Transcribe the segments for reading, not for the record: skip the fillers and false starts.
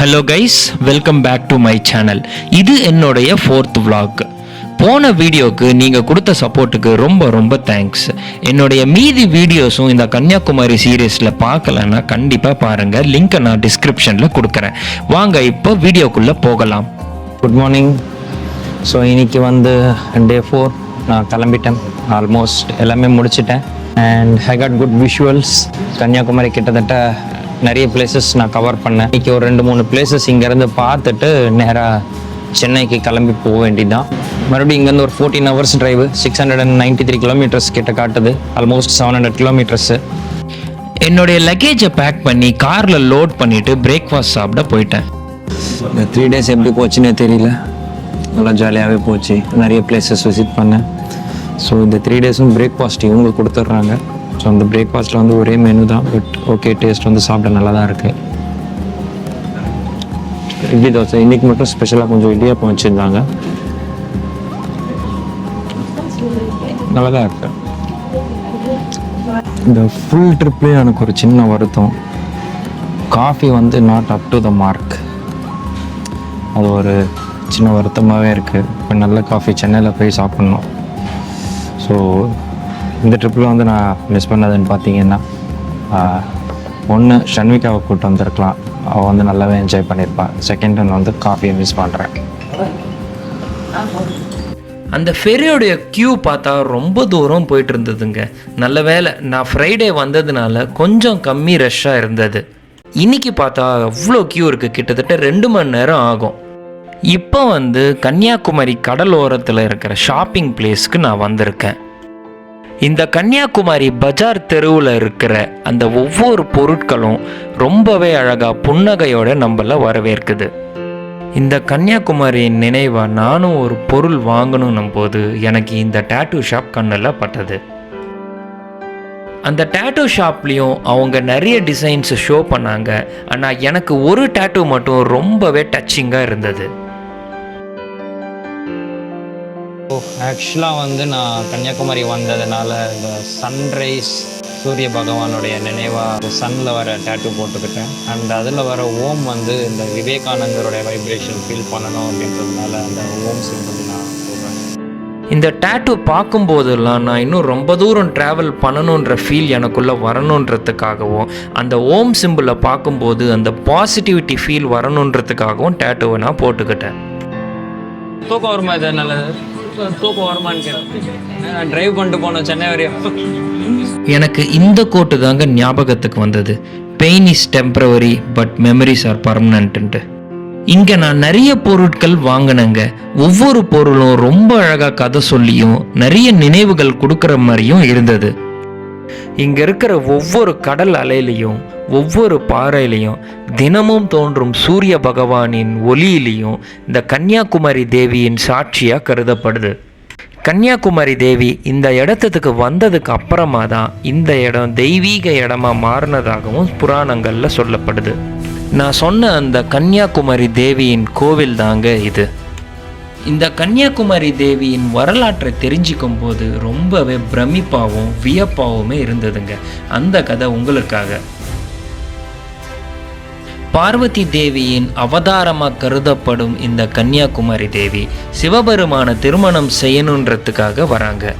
Hello guys, welcome back to my channel. இது என்னுடைய 4th vlog. போன வீடியோக்கு நீங்கள் கொடுத்த சப்போர்ட்டுக்கு ரொம்ப ரொம்ப தேங்க்ஸ். என்னுடைய மீதி வீடியோஸும் இந்த கன்னியாகுமரி சீரீஸில் பார்க்கலன்னா கண்டிப்பாக பாருங்கள். லிங்க்கை நான் டிஸ்கிரிப்ஷனில் கொடுக்குறேன். வாங்க இப்போ வீடியோக்குள்ளே போகலாம். Good morning. ஸோ இன்றைக்கி டே 4 நான் கிளம்பிட்டேன். ஆல்மோஸ்ட் எல்லாமே முடிச்சிட்டேன். And I got good visuals. Kanyakumari கிட்டத்தட்ட நிறைய பிளேசஸ் நான் கவர் பண்ணேன். இன்றைக்கி ஒரு 2-3 பிளேசஸ் இங்கேருந்து பார்த்துட்டு நேராக சென்னைக்கு கிளம்பி போக வேண்டியதுதான். மறுபடியும் இங்கேருந்து ஒரு 14 hours டிரைவு, 693 கிலோமீட்டர்ஸ் கிட்ட காட்டுது. Almost 700 kilometres. என்னுடைய லக்கேஜை பேக் பண்ணி காரில் லோட் பண்ணிவிட்டு பிரேக்ஃபாஸ்ட் சாப்பிட போயிட்டேன். இந்த 3 days எப்படி போச்சுன்னே தெரியல. நல்லா ஜாலியாகவே போச்சு. நிறைய பிளேசஸ் விசிட் பண்ணேன். ஸோ இந்த 3 daysம் பிரேக்ஃபாஸ்ட் இவங்க கொடுத்துட்றாங்க. ஸோ அந்த பிரேக்ஃபாஸ்ட்டில் ஒரே மெனு தான், பட் ஓகே, டேஸ்ட் சாப்பிட நல்லா தான் இருக்குது. இட்லி தோசை இன்றைக்கி மட்டும் ஸ்பெஷலாக கொஞ்சம் இடியாப்பம் வச்சுருந்தாங்க. நல்லா தான் இருக்கு. இந்த ஃபுல் ட்ரிப்லேயே எனக்கு ஒரு சின்ன வருத்தம். Coffee not up to the mark. அது ஒரு சின்ன வருத்தமாகவே இருக்குது. இப்போ நல்ல காஃபி சென்னையில் போய் சாப்பிட்ணும். ஸோ இந்த ட்ரிப்பில் நான் மிஸ் பண்ணதுன்னு பார்த்தீங்கன்னா, ஒன்று ஷன்விகாவை கூப்பிட்டு வந்திருக்கலாம். அவள் நல்லாவே என்ஜாய் பண்ணியிருப்பாள். செகண்ட் ஒன்று காஃபியை மிஸ் பண்ணுறேன். அந்த ஃபெரியோடைய க்யூ பார்த்தா ரொம்ப தூரம் போயிட்டு இருந்ததுங்க. நல்ல வேலை நான் ஃப்ரைடே வந்ததுனால கொஞ்சம் கம்மி ரஷ்ஷாக இருந்தது. இன்றைக்கி பார்த்தா அவ்வளோ க்யூ இருக்குது. கிட்டத்தட்ட 2 மணி நேரம் ஆகும். இப்போ கன்னியாகுமரி கடலோரத்தில் இருக்கிற ஷாப்பிங் பிளேஸ்க்கு நான் வந்திருக்கேன். இந்த கன்னியாகுமரி பஜார் தெருவில் இருக்கிற அந்த ஒவ்வொரு பொருட்களும் ரொம்பவே அழகாக புன்னகையோட நம்மள வரவேற்குது. இந்த கன்னியாகுமரியின் நினைவாக நானும் ஒரு பொருள் வாங்கணும் போது எனக்கு இந்த டேட்டூ ஷாப் கண்ணில் பட்டது. அந்த டேட்டூ ஷாப்லேயும் அவங்க நிறைய டிசைன்ஸ் ஷோ பண்ணாங்க. ஆனால் எனக்கு ஒரு டேட்டூ மட்டும் ரொம்பவே டச்சிங்காக இருந்தது. ஆக்சுவலாக நான் கன்னியாகுமரி வந்ததுனால இந்த சன்ரைஸ் சூரிய பகவானுடைய நினைவாக சன்னில் வர டேட்டூ போட்டுக்கிட்டேன். அண்ட் அதில் வர ஓம் இந்த விவேகானந்தருடைய வைப்ரேஷன் ஃபீல் பண்ணணும் அப்படின்றதுனால அந்த ஓம் சிம்பிள் நான் போடுறேன். இந்த டேட்டூ பார்க்கும்போதெல்லாம் நான் இன்னும் ரொம்ப தூரம் ட்ராவல் பண்ணணுன்ற ஃபீல் எனக்குள்ளே வரணுன்றதுக்காகவும், அந்த ஓம் சிம்பிளை பார்க்கும்போது அந்த பாசிட்டிவிட்டி ஃபீல் வரணுன்றதுக்காகவும் டேட்டூவை நான் போட்டுக்கிட்டேன். தூக்கம் வருமா? இது நல்லது. தூக்கம் வருமானு கேட்டேன். ட்ரைவ் பண்ணிட்டு போனோம் சென்னை வரையும். எனக்கு இந்த கோட்டு தாங்க ஞாபகத்துக்கு வந்தது. Pain is temporary but memories are permanent. இங்கே நான் நிறைய பொருட்கள் வாங்கினேங்க. ஒவ்வொரு பொருளும் ரொம்ப அழகாக கதை சொல்லியும் நிறைய நினைவுகள் கொடுக்குற மாதிரியும் இருந்தது. இங்கே இருக்கிற ஒவ்வொரு கடல் அலையிலையும் ஒவ்வொரு பாறையிலையும் தினமும் தோன்றும் சூரிய பகவானின் ஒளியிலையும் இந்த கன்னியாகுமரி தேவியின் சாட்சியாக கருதப்படுது. கன்னியாகுமரி தேவி இந்த இடத்துக்கு வந்ததுக்கு அப்புறமா தான் இந்த இடம் தெய்வீக இடமா மாறினதாகவும் புராணங்களில் சொல்லப்படுது. நான் சொன்ன அந்த கன்னியாகுமரி தேவியின் கோவில் தாங்க இது. இந்த கன்னியாகுமரி தேவியின் வரலாற்றை தெரிஞ்சிக்கும் போது ரொம்பவே பிரமிப்பாகவும் வியப்பாகவுமே இருந்ததுங்க. அந்த கதை உங்களுக்காக. பார்வதி தேவியின் அவதாரமாக கருதப்படும் இந்த கன்னியாகுமரி தேவி சிவபெருமான திருமணம் செய்யணுன்றதுக்காக வராங்க.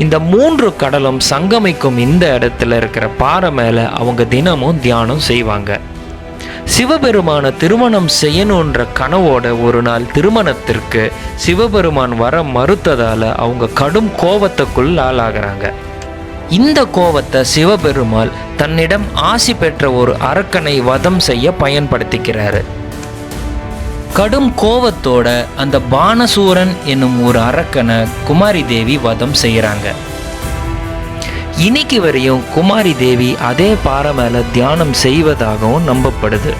இந்த 3 கடலும் சங்கமிக்கும் இந்த இடத்துல இருக்கிற பாறை மேலே அவங்க தினமும் தியானம் செய்வாங்க. சிவபெருமான திருமணம் செய்யணுன்ற கனவோட ஒரு நாள் திருமணத்திற்கு சிவபெருமான் வர மறுத்ததால் அவங்க கடும் கோபத்துக்குள் ஆளாகிறாங்க. இந்த கோபத்தை சிவபெருமான் தன்னிடம் ஆசி பெற்ற ஒரு அரக்கனை வதம் செய்ய பயன்படுத்திக்கிறாரு. கடும் கோபத்தோட அந்த பானசூரன் என்னும் ஒரு அரக்கனை குமாரி தேவி வதம் செய்கிறாங்க. இன்னைக்கு வரையும் குமாரி தேவி அதே பாறை மேல தியானம் செய்வதாகவும் நம்பப்படுது.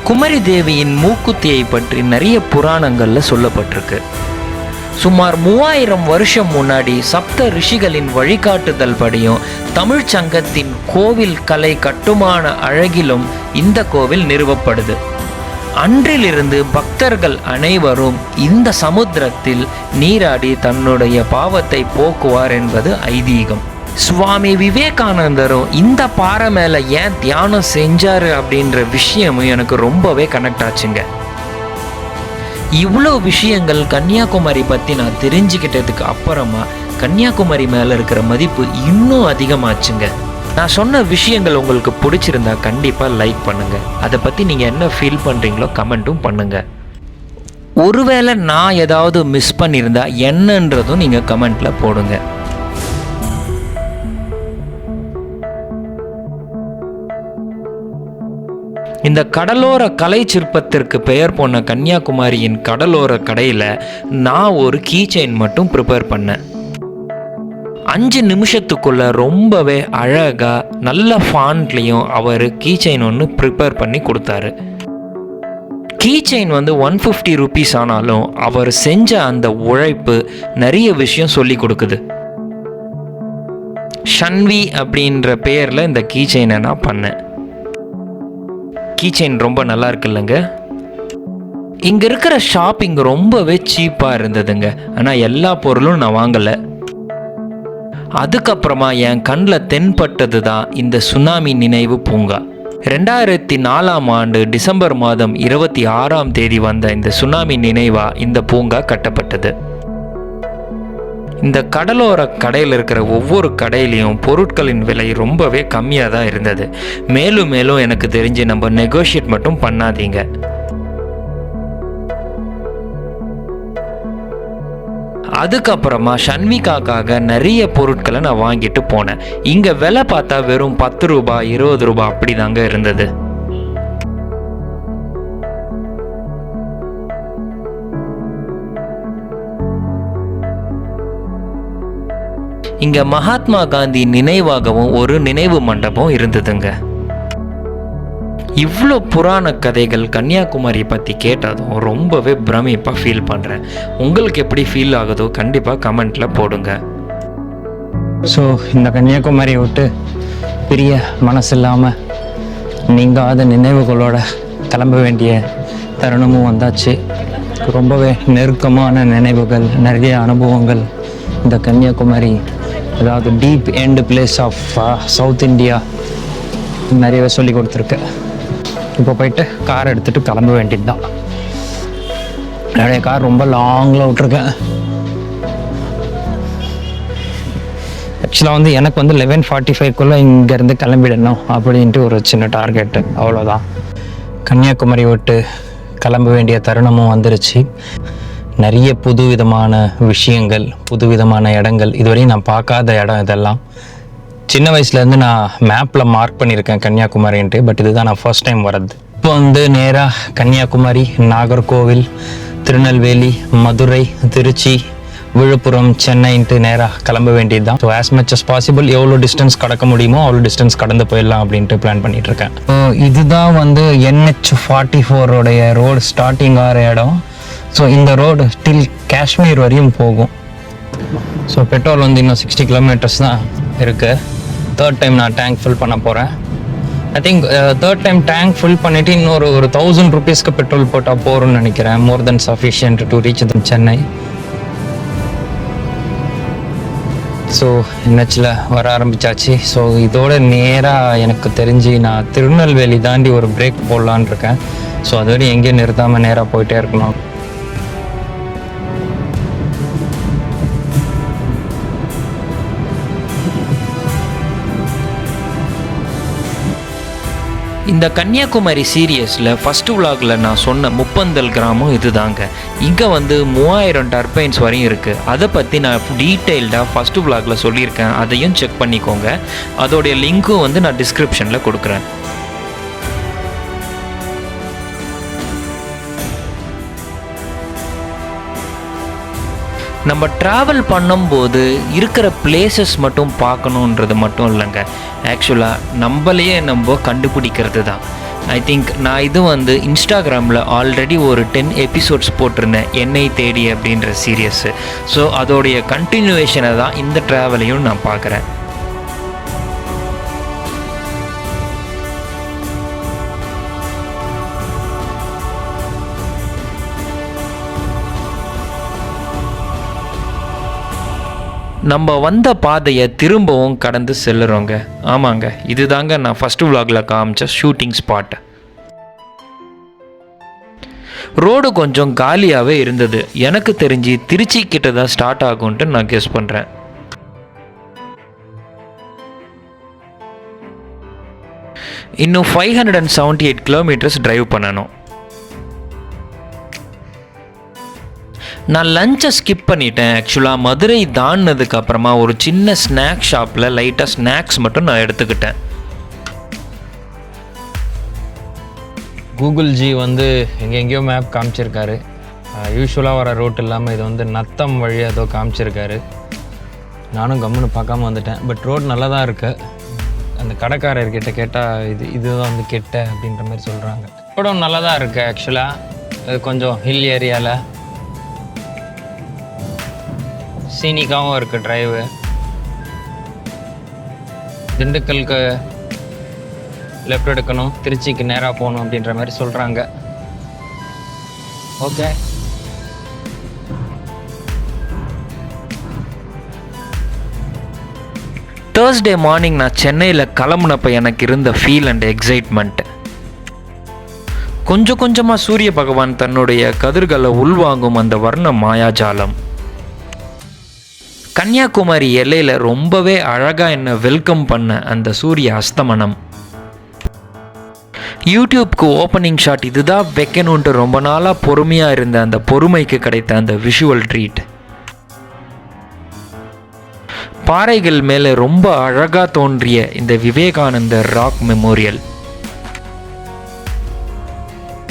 குமாரி தேவியின் மூக்குத்தியை பற்றி நிறைய புராணங்கள்ல சொல்லப்பட்டிருக்கு. சுமார் 3000 வருஷம் முன்னாடி சப்த ரிஷிகளின் வழிகாட்டுதல் படியும் தமிழ் சங்கத்தின் கோவில் கலை கட்டுமான அழகிலும் இந்த கோவில் நிறுவப்படுது. அன்றிலிருந்து பக்தர்கள் அனைவரும் இந்த சமுத்திரத்தில் நீராடி தன்னுடைய பாவத்தை போக்குவார் என்பது ஐதீகம். சுவாமி விவேகானந்தரும் இந்த பாறை மேலே ஏன் தியானம் செஞ்சாரு அப்படின்ற விஷயமும் எனக்கு ரொம்பவே கனெக்ட் ஆச்சுங்க. இவ்வளோ விஷயங்கள் கன்னியாகுமரி பற்றி நான் தெரிஞ்சுக்கிட்டதுக்கு அப்புறமா கன்னியாகுமரி மேலே இருக்கிற மதிப்பு இன்னும் அதிகமாச்சுங்க. நான் சொன்ன விஷயங்கள் உங்களுக்கு பிடிச்சிருந்தா கண்டிப்பாக லைக் பண்ணுங்கள். அதை பற்றி நீங்கள் என்ன ஃபீல் பண்ணுறீங்களோ கமெண்ட்டும் பண்ணுங்கள். ஒருவேளை நான் ஏதாவது மிஸ் பண்ணியிருந்தா என்னன்றதும் நீங்கள் கமெண்ட்டில் போடுங்க. இந்த கடலோர கலை சிற்பத்திற்கு பெயர் போன கன்னியாகுமரியின் கடலோர கடையில் நான் ஒரு கீ செயின் மட்டும் ப்ரிப்பேர் பண்ணேன். 5 நிமிஷத்துக்குள்ள ரொம்பவே அழகாக நல்ல ஃபாண்ட்லேயும் அவர் கீ செயின் ஒன்று ப்ரிப்பேர் பண்ணி கொடுத்தாரு. கீ செயின் வந்து 150 ருபீஸ் ஆனாலும் அவர் செஞ்ச அந்த உழைப்பு நிறைய விஷயம் சொல்லி கொடுக்குது. ஷன்வி அப்படின்ற பேரில் இந்த கீ செயினை நான் பண்ணேன். கீ செயின் ரொம்ப நல்லா இருக்குல்லங்க. இங்கே இருக்கிற ஷாப்பிங் ரொம்பவே சீப்பாக இருந்ததுங்க. ஆனால் எல்லா பொருளும் நான் வாங்கலை. அதுக்கப்புறமா என் கண்ணில் தென்பட்டது தான் இந்த சுனாமி நினைவு பூங்கா. 2004ஆம் ஆண்டு டிசம்பர் மாதம் 26ஆம் தேதி வந்த இந்த சுனாமி நினைவாக இந்த பூங்கா கட்டப்பட்டது. இந்த கடலோர கடையில் இருக்கிற ஒவ்வொரு கடையிலையும் பொருட்களின் விலை ரொம்பவே கம்மியாக தான் இருந்தது. மேலும் மேலும் எனக்கு தெரிஞ்சு நம்ம நெகோஷியேட் மட்டும் பண்ணாதீங்க. அதுக்கப்புறமா ஷன்விகாக்காக நிறைய பொருட்களை நான் வாங்கிட்டு போனேன். இங்கே விலை பார்த்தா வெறும் 10 ரூபாய் 20 ரூபாய் அப்படி தாங்க இருந்தது. இங்க மகாத்மா காந்தி நினைவாகவும் ஒரு நினைவு மண்டபம் இருந்ததுங்க. இவ்வளோ புராண கதைகள் கன்னியாகுமரி பற்றி கேட்டதும் ரொம்பவே பிரமிப்பாக ஃபீல் பண்ணுறேன். உங்களுக்கு எப்படி ஃபீல் ஆகுதோ கண்டிப்பாக கமெண்ட்டில் போடுங்க. ஸோ இந்த கன்னியாகுமரியை விட்டு பெரிய மனசு இல்லாமல் நீங்காத நினைவுகளோட கிளம்ப வேண்டிய தருணமும் வந்தாச்சு. ரொம்பவே நெருக்கமான நினைவுகள், நிறைய அனுபவங்கள் இந்த கன்னியாகுமரி, அதாவது deep end place of south India நிறையவே சொல்லி கொடுத்துருக்கு. இப்போ போயிட்டு கார் எடுத்துகிட்டு கிளம்ப வேண்டியது தான். நிறைய கார் ரொம்ப லாங்கில் விட்ருக்கேன். ஆக்சுவலாக வந்து எனக்கு வந்து 11:45க்குள்ளே இங்கேருந்து கிளம்பிடணும் அப்படின்ட்டு ஒரு சின்ன டார்கெட்டு, அவ்வளோதான். கன்னியாகுமரி விட்டு கிளம்ப வேண்டிய தருணமும் வந்துருச்சு. நிறைய புதுவிதமான விஷயங்கள், புதுவிதமான இடங்கள், இதுவரையும் நான் பார்க்காத இடம் இதெல்லாம். சின்ன வயசுலேருந்து நான் மேப்பில் மார்க் பண்ணியிருக்கேன் கன்னியாகுமரின்ட்டு, பட் இதுதான் நான் ஃபர்ஸ்ட் டைம் வர்றது. இப்போ வந்து நேராக கன்னியாகுமரி, நாகர்கோவில், திருநெல்வேலி, மதுரை, திருச்சி, விழுப்புரம், சென்னைன்ட்டு நேராக கிளம்ப வேண்டியது தான். So as much as possible எவ்வளோ டிஸ்டன்ஸ் கடக்க முடியுமோ அவ்வளோ டிஸ்டன்ஸ் கடந்து போயிடலாம் அப்படின்ட்டு பிளான் பண்ணிகிட்ருக்கேன். இதுதான் வந்து NH44 ரோடு ஸ்டார்டிங் ஆகிற இடம். ஸோ இந்த ரோடு டில் காஷ்மீர் வரையும் போகும். ஸோ பெட்ரோல் வந்து இன்னும் 60 கிலோமீட்டர்ஸ் தான் இருக்குது. தேர்ட் டைம் நான் டேங்க் ஃபில் பண்ண போகிறேன். I think third time tank fill பண்ணிவிட்டு இன்னொரு 1000 ருபீஸ்க்கு பெட்ரோல் போட்டால் போகிறோம்னு நினைக்கிறேன். More then sufficient to reach Chennai. So NHல வர ஆரம்பித்தாச்சு. ஸோ இதோட நேராக எனக்கு தெரிஞ்சு நான் திருநெல்வேலி தாண்டி ஒரு பிரேக் போடலான் இருக்கேன். ஸோ அதுவரை எங்கேயும் நிறுத்தாமல் நேராக போயிட்டே இருக்கணும். இந்த கன்னியாகுமரி சீரியஸில் ஃபஸ்ட்டு விலாகில் நான் சொன்ன முப்பந்தல் கிராமம் இது தாங்க. இங்கே வந்து 3000 டர்பைன்ஸ் வரையும் இருக்குது. அதை பற்றி நான் டீட்டெயில்டாக ஃபஸ்ட்டு விலாகில் சொல்லியிருக்கேன். அதையும் செக் பண்ணிக்கோங்க. அதோடைய லிங்க்கும் வந்து நான் டிஸ்கிரிப்ஷனில் கொடுக்குறேன். நம்ம ட்ராவல் பண்ணும்போது இருக்கிற பிளேசஸ் மட்டும் பார்க்கணுன்றது மட்டும் இல்லைங்க. ஆக்சுவலாக நம்மளையே நம்ம கண்டுபிடிக்கிறது தான். ஐ திங்க் நான் இது வந்து இன்ஸ்டாகிராமில் ஆல்ரெடி ஒரு 10 எபிசோட்ஸ் போட்டிருந்தேன், என்னை தேடி அப்படின்ற சீரியஸு. ஸோ அதோடைய கண்டினியூவேஷனை தான் இந்த ட்ராவலையும் நான் பார்க்குறேன். நம்ம வந்த பாதையை திரும்பவும் கடந்து செல்லுறோங்க. ஆமாங்க, இதுதாங்க நான் ஃபஸ்ட்டு vlogல காமிச்ச ஷூட்டிங் ஸ்பாட். ரோடு கொஞ்சம் காலியாகவே இருந்தது. எனக்கு தெரிஞ்சு திருச்சி கிட்ட தான் ஸ்டார்ட் ஆகும்ன்ட்டு நான் கெஸ் பண்ணுறேன். இன்னும் 578 கிலோமீட்டர்ஸ் டிரைவ் பண்ணணும். நான் லஞ்சை ஸ்கிப் பண்ணிட்டேன். ஆக்சுவலாக மதுரை தாண்டினதுக்கு அப்புறமா ஒரு சின்ன ஸ்நாக் ஷாப்பில் லைட்டாக ஸ்நாக்ஸ் மட்டும் நான் எடுத்துக்கிட்டேன். கூகுள் ஜி வந்து எங்கெங்கேயோ மேப் காமிச்சிருக்காரு. யூஸ்வலாக வர ரோட் இல்லாமல் இது வந்து நத்தம் வழியாக ஏதோ காமிச்சிருக்காரு. நானும் கம்முன்னு பார்க்காம வந்துட்டேன். பட் ரோட் நல்லா தான் இருக்குது. அந்த கடைக்காரர்கிட்ட கேட்டால் இதுதான் வந்து கெட்ட அப்படின்ற மாதிரி சொல்கிறாங்க. ரோடும் நல்லா தான் இருக்குது. ஆக்சுவலாக கொஞ்சம் ஹில் ஏரியாவில் சீனிக்காகவும் இருக்குது டிரைவு. திண்டுக்கலுக்கு லெஃப்ட் எடுக்கணும், திருச்சிக்கு நேராக போகணும் அப்படின்ற மாதிரி சொல்கிறாங்க. ஓகே, தேர்ஸ்டே மார்னிங் நான் சென்னையில் கிளம்புனப்போ எனக்கு இருந்த ஃபீல் அண்ட் எக்ஸைட்மெண்ட். கொஞ்சம் கொஞ்சமாக சூரிய பகவான் தன்னுடைய கதிர்களை உள்வாங்கும் அந்த வர்ண மாயாஜாலம். கன்னியாகுமரி எல்லையில் ரொம்பவே அழகாக என்னை வெல்கம் பண்ண அந்த சூரிய அஸ்தமனம். யூடியூப்க்கு ஓப்பனிங் ஷாட் இதுதான் வைக்கணுன்ட்டு ரொம்ப நாளாக பொறுமையாக இருந்த அந்த பொறுமைக்கு கிடைத்த அந்த விஷுவல் ட்ரீட். பாறைகள் மேலே ரொம்ப அழகாக தோன்றிய இந்த விவேகானந்தர் ராக் மெமோரியல்.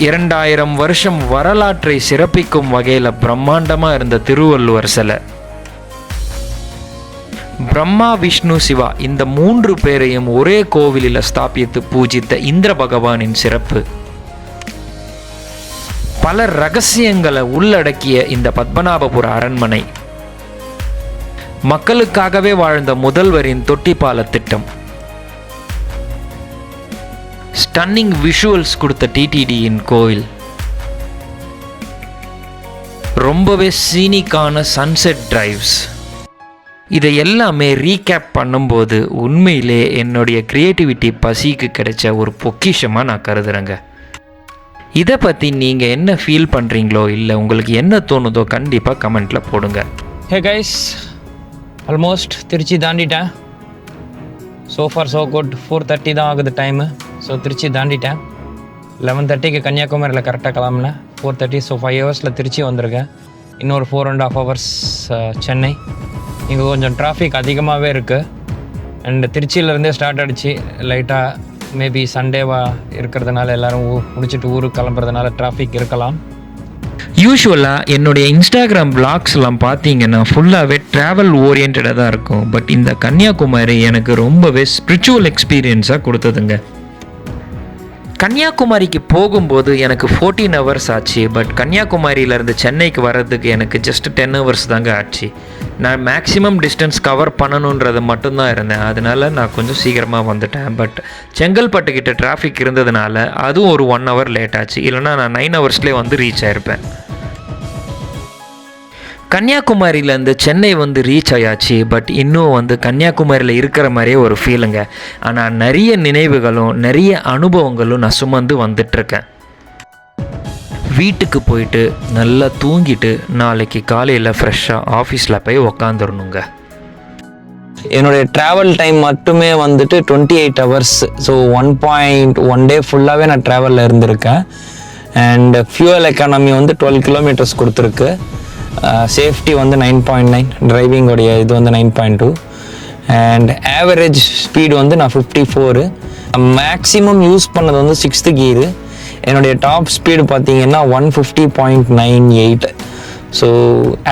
2000 வருஷம் வரலாற்றை சிறப்பிக்கும் வகையில் பிரம்மாண்டமாக இருந்த திருவள்ளுவர் சிலை. பிரம்மா, விஷ்ணு, சிவா இந்த 3 பேரையும் ஒரே கோவிலில் ஸ்தாபித்து பூஜித்த இந்திர பகவானின் சிறப்பு. பல ரகசியங்களை உள்ளடக்கிய இந்த பத்மநாபபுர அரண்மனை. மக்களுக்காகவே வாழ்ந்த முதல்வரின் தொட்டிப்பால திட்டம். ஸ்டன்னிங் விஷுவல்ஸ் கொடுத்த டிடிடியின் கோயில். ரொம்பவே சீனிக்கான சன்செட் டிரைவ்ஸ். இதை எல்லாமே ரீகேப் பண்ணும்போது உண்மையிலே என்னுடைய க்ரியேட்டிவிட்டி பசிக்கு கிடைச்ச ஒரு பொக்கிஷமாக நான் கருதுகிறேங்க. இதை பற்றி நீங்கள் என்ன ஃபீல் பண்ணுறீங்களோ இல்லை உங்களுக்கு என்ன தோணுதோ கண்டிப்பாக கமெண்ட்டில் போடுங்க. ஹே கைஸ், ஆல்மோஸ்ட் திருச்சி தாண்டிட்டேன். So far so good. 4:30 தான் ஆகுது டைமு. ஸோ திருச்சி தாண்டிட்டேன். 11:30க்கு கன்னியாகுமரியில் கரெக்டாக கிளம்புனேன். 4:30. ஸோ 5 ஹவர்ஸில் திருச்சி வந்திருக்கேன். இன்னொரு 4.5 ஹவர்ஸ் சென்னை. இங்கே கொஞ்சம் டிராஃபிக் அதிகமாகவே இருக்குது. அண்ட் திருச்சியிலேருந்தே ஸ்டார்ட் ஆகிடுச்சு. லைட்டாக மேபி சண்டேவாக இருக்கிறதுனால எல்லோரும் முடிச்சுட்டு ஊருக்கு கிளம்புறதுனால டிராஃபிக் இருக்கலாம். யூஸ்வலாக என்னுடைய இன்ஸ்டாகிராம் பிளாக்ஸ்லாம் பார்த்தீங்கன்னா ஃபுல்லாகவே ட்ராவல் ஓரியன்டாக தான் இருக்கும். பட் இந்த கன்னியாகுமரி எனக்கு ரொம்பவே ஸ்பிரிச்சுவல் எக்ஸ்பீரியன்ஸாக கொடுத்ததுங்க. கன்னியாகுமரிக்கு போகும்போது எனக்கு 14 ஹவர்ஸ் ஆச்சு. பட் கன்னியாகுமரியிலேருந்து சென்னைக்கு வர்றதுக்கு எனக்கு ஜஸ்ட் 10 ஹவர்ஸ் தாங்க ஆச்சு. நான் மேக்ஸிமம் டிஸ்டன்ஸ் கவர் பண்ணணுன்றது மட்டும்தான் இருந்தேன். அதனால நான் கொஞ்சம் சீக்கிரமாக வந்துட்டேன். பட் செங்கல்பட்டுக்கிட்ட டிராஃபிக் இருந்ததுனால அதுவும் ஒரு 1 ஹவர் லேட் ஆச்சு. இல்லைனா நான் 9 ஹவர்ஸ்லேயே வந்து ரீச் ஆகிருப்பேன். கன்னியாகுமரியிலேருந்து சென்னை வந்து ரீச் ஆயாச்சு. பட் இன்னும் வந்து கன்னியாகுமரியில் இருக்கிற மாதிரியே ஒரு ஃபீலுங்க. ஆனால் நிறைய நினைவுகளும் நிறைய அனுபவங்களும் நான் சுமந்து வந்துட்டுருக்கேன். வீட்டுக்கு போயிட்டு நல்லா தூங்கிட்டு நாளைக்கு காலையில் ஃப்ரெஷ்ஷாக ஆஃபீஸில் போய் உக்காந்துடணுங்க. என்னுடைய ட்ராவல் டைம் மட்டுமே வந்துட்டு 28 ஹவர்ஸ். ஸோ 1.1 டே ஃபுல்லாகவே நான் ட்ராவலில் இருந்திருக்கேன். அண்ட் ஃபியூவல் எக்கானமி வந்து 12 கிலோமீட்டர்ஸ் கொடுத்துருக்கு. சேஃப்டி வந்து 9.9, டிரைவிங்கோடைய இது வந்து 9.2. அண்ட் ஆவரேஜ் ஸ்பீடு வந்து நான் 54. மேக்ஸிமம் யூஸ் பண்ணது வந்து 6th கீரு. என்னுடைய டாப் ஸ்பீடு பார்த்தீங்கன்னா 150.98. ஸோ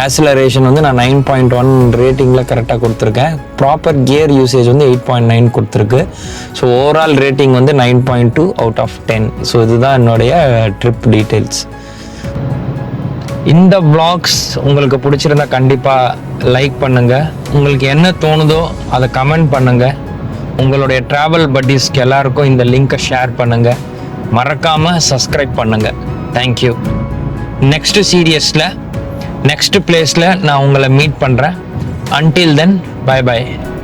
ஆக்சிலரேஷன் வந்து நான் 9.1 ரேட்டிங்கில் கரெக்டாக கொடுத்துருக்கேன். ப்ராப்பர் கியர் யூசேஜ் வந்து 8.9 கொடுத்துருக்கு. ஸோ ஓவரால் ரேட்டிங் வந்து 9.2 அவுட் ஆஃப் 10. ஸோ இதுதான் என்னுடைய ட்ரிப் டீட்டெயில்ஸ். இந்த vlogs உங்களுக்கு பிடிச்சிருந்தா கண்டிப்பாக லைக் பண்ணுங்கள். உங்களுக்கு என்ன தோணுதோ அதை கமெண்ட் பண்ணுங்கள். உங்களுடைய ட்ராவல் பட்டீஸ்க்கு எல்லாருக்கும் இந்த லிங்க்கை ஷேர் பண்ணுங்கள். மறக்காமல் சப்ஸ்கிரைப் பண்ணுங்கள். தேங்க்யூ. நெக்ஸ்ட்டு சீரியஸில் நெக்ஸ்ட் பிளேஸில் நான் உங்களை மீட் பண்ணுறேன். until then, bye bye.